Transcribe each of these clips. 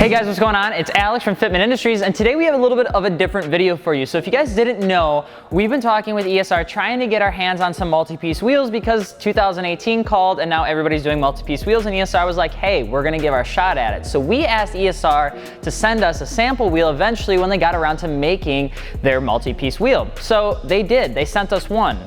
Hey guys, what's going on? It's Alex from Fitment Industries, and today we have a little bit of a different video for you. So if you guys didn't know, we've been talking with ESR trying to get our hands on some multi-piece wheels because 2018 called and now everybody's doing multi-piece wheels, and ESR was like, hey, we're gonna give our shot at it. So we asked ESR to send us a sample wheel eventually when they got around to making their multi-piece wheel. So they did, they sent us one.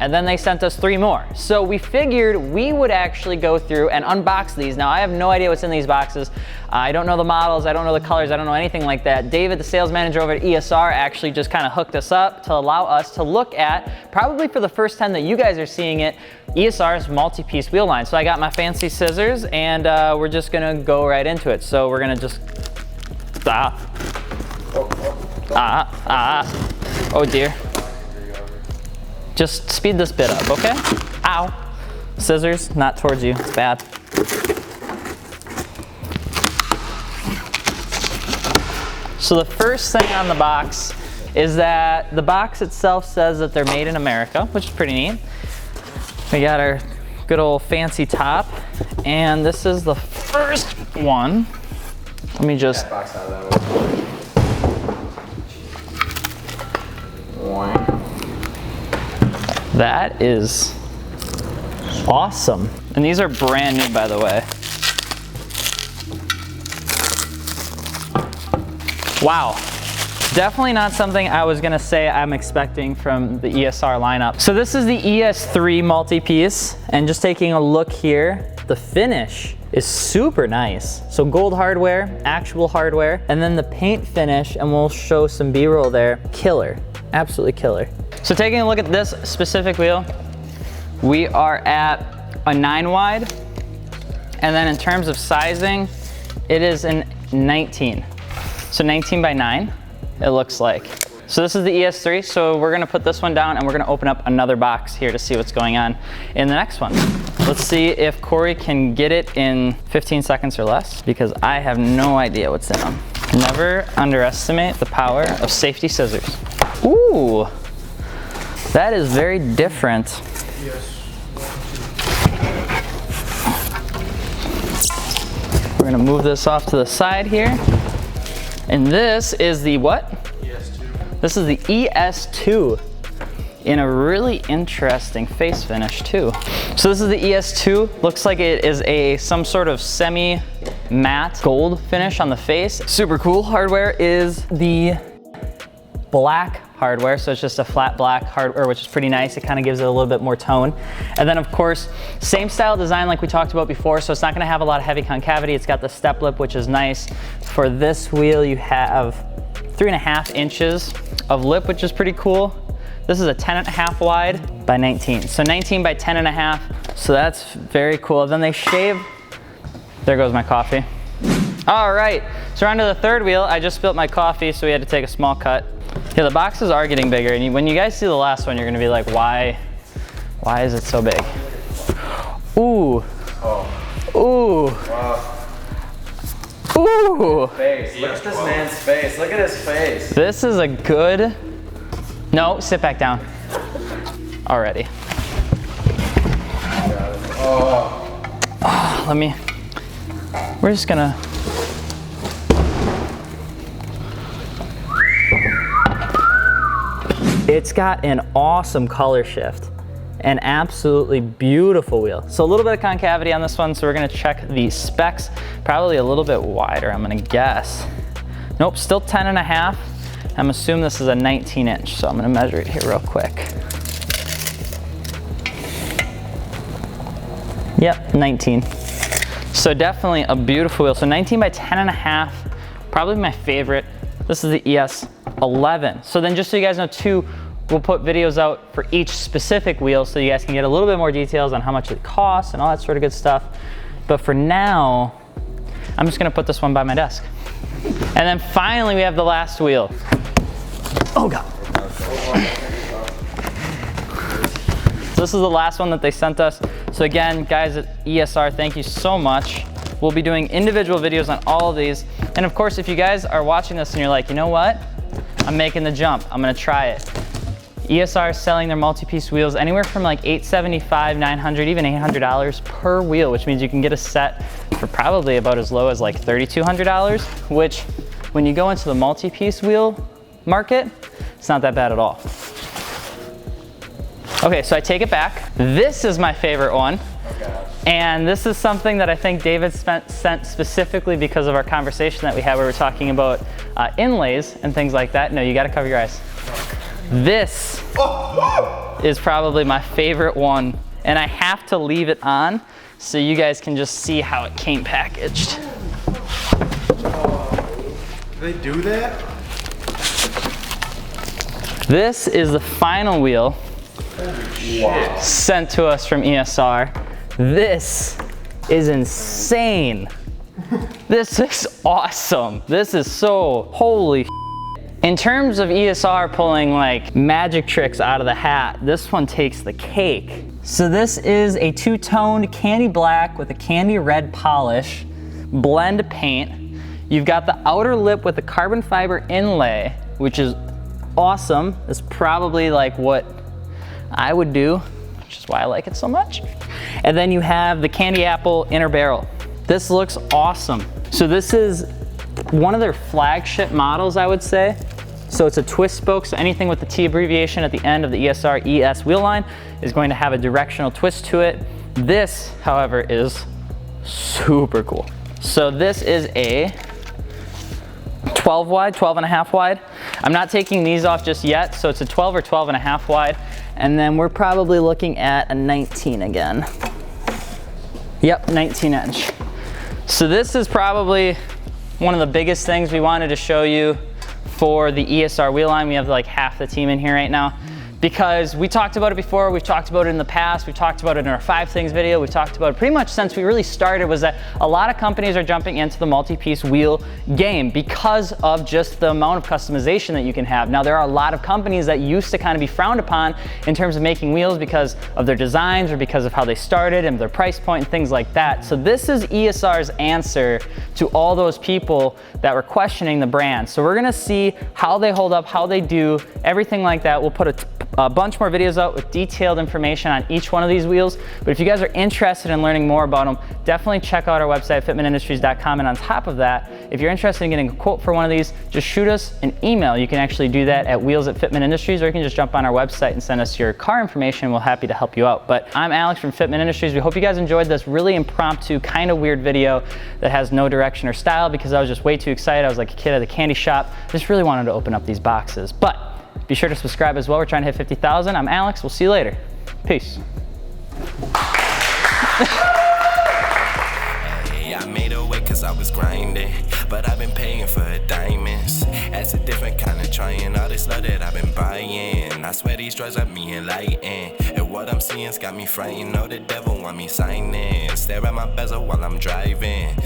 And then they sent us 3 more. So we figured we would actually go through and unbox these. Now I have no idea what's in these boxes. I don't know the models, I don't know the colors, I don't know anything like that. David, the sales manager over at ESR, actually just kind of hooked us up to allow us to look at, probably for the first time that you guys are seeing it, ESR's multi-piece wheel line. So I got my fancy scissors and we're just gonna go right into it. So we're gonna just, oh dear. Just speed this bit up, okay? Ow. Scissors, not towards you, it's bad. So the first thing on the box is that the box itself says that they're made in America, which is pretty neat. We got our good old fancy top, and this is the first one. Let me just... box out of that one. That is awesome. And these are brand new, by the way. Wow. Definitely not something I was gonna say I'm expecting from the ESR lineup. So this is the ES3 MultiPiece, and just taking a look here, the finish is super nice. So gold hardware, actual hardware, and then the paint finish, and we'll show some B-roll there, killer, absolutely killer. So taking a look at this specific wheel, we are at a 9 wide, and then in terms of sizing, it is in 19. So 19 by 9, it looks like. So this is the ES3, so we're gonna put this one down and we're gonna open up another box here to see what's going on in the next one. Let's see if Corey can get it in 15 seconds or less, because I have no idea what's in them. Never underestimate the power of safety scissors. Ooh. That is very different. We're gonna move this off to the side here. And this is the what? ES2. This is the ES2 in a really interesting face finish too. So this is the ES2. Looks like it is some sort of semi-matte gold finish on the face. Super cool. Hardware is the black hardware, so it's just a flat black hardware, which is pretty nice. It kind of gives it a little bit more tone. And then of course, same style design like we talked about before, so it's not gonna have a lot of heavy concavity. It's got the step lip, which is nice. For this wheel, you have 3.5 inches of lip, which is pretty cool. This is a 10.5 wide by 19. So 19 by 10.5, so that's very cool. Then they shave, there goes my coffee. All right, so we're on to the third wheel. I just spilled my coffee, so we had to take a small cut. Yeah, the boxes are getting bigger, and when you guys see the last one, you're gonna be like, why is it so big? Ooh. Oh. Ooh. Wow. Ooh. Face. Look at this man's face. Look at his face. This is a good, no, sit back down. Already. Oh, we're just gonna, it's got an awesome color shift, an absolutely beautiful wheel. So a little bit of concavity on this one, so we're gonna check the specs, probably a little bit wider, I'm gonna guess. Nope, still 10.5. I'm assuming this is a 19 inch, so I'm gonna measure it here real quick. Yep, 19. So definitely a beautiful wheel. So 19 by 10.5, probably my favorite. This is the ES11. So then just so you guys know too, we'll put videos out for each specific wheel so you guys can get a little bit more details on how much it costs and all that sort of good stuff. But for now, I'm just gonna put this one by my desk. And then finally we have the last wheel. Oh God. So this is the last one that they sent us. So again, guys at ESR, thank you so much. We'll be doing individual videos on all of these. And of course, if you guys are watching this and you're like, you know what? I'm making the jump, I'm gonna try it. ESR is selling their multi-piece wheels anywhere from like $875, $900, even $800 per wheel, which means you can get a set for probably about as low as like $3,200, which when you go into the multi-piece wheel market, it's not that bad at all. Okay, so I take it back. This is my favorite one. Okay. And this is something that I think David sent specifically because of our conversation that we had where we were talking about inlays and things like that. No, you gotta cover your eyes. This is probably my favorite one, and I have to leave it on so you guys can just see how it came packaged. Do they do that? This is the final wheel sent to us from ESR. This is insane. This is awesome. This is so holy. In terms of ESR pulling like magic tricks out of the hat, this one takes the cake. So this is a two-toned candy black with a candy red polish, blend paint. You've got the outer lip with the carbon fiber inlay, which is awesome. It's probably like what I would do, which is why I like it so much. And then you have the candy apple inner barrel. This looks awesome. So this is one of their flagship models, I would say. So it's a twist spoke, so anything with the T abbreviation at the end of the ESR ES wheel line is going to have a directional twist to it. This, however, is super cool. So this is a 12 wide, 12 and a half wide. I'm not taking these off just yet, so it's a 12 or 12 and a half wide. And then we're probably looking at a 19 again. Yep, 19 inch. So this is probably one of the biggest things we wanted to show you for the ESR wheel line. We have like half the team in here right now because we talked about it before, we've talked about it in the past, we've talked about it in our 5 things video, we've talked about it pretty much since we really started, was that a lot of companies are jumping into the multi-piece wheel game because of just the amount of customization that you can have. Now there are a lot of companies that used to kind of be frowned upon in terms of making wheels because of their designs or because of how they started and their price point and things like that. So this is ESR's answer to all those people that were questioning the brand. So we're gonna see how they hold up, how they do, everything like that. We'll put a bunch more videos out with detailed information on each one of these wheels. But if you guys are interested in learning more about them, definitely check out our website, fitmentindustries.com. And on top of that, if you're interested in getting a quote for one of these, just shoot us an email. You can actually do that at wheels@fitmentindustries, or you can just jump on our website and send us your car information. We're happy to help you out. But I'm Alex from Fitment Industries. We hope you guys enjoyed this really impromptu, kind of weird video that has no direction or style because I was just way too excited. I was like a kid at a candy shop. Just really wanted to open up these boxes. But be sure to subscribe as well. We're trying to hit 50,000. I'm Alex. We'll see you later. Peace. I made a way cause I was grinding, but I've been paying for diamonds. That's a different kind of trying. All this love that I've been buying, I swear these drugs got me enlightened, and what I'm seeing's got me frightened. Know the devil want me signing. Stare at my bezel while I'm driving.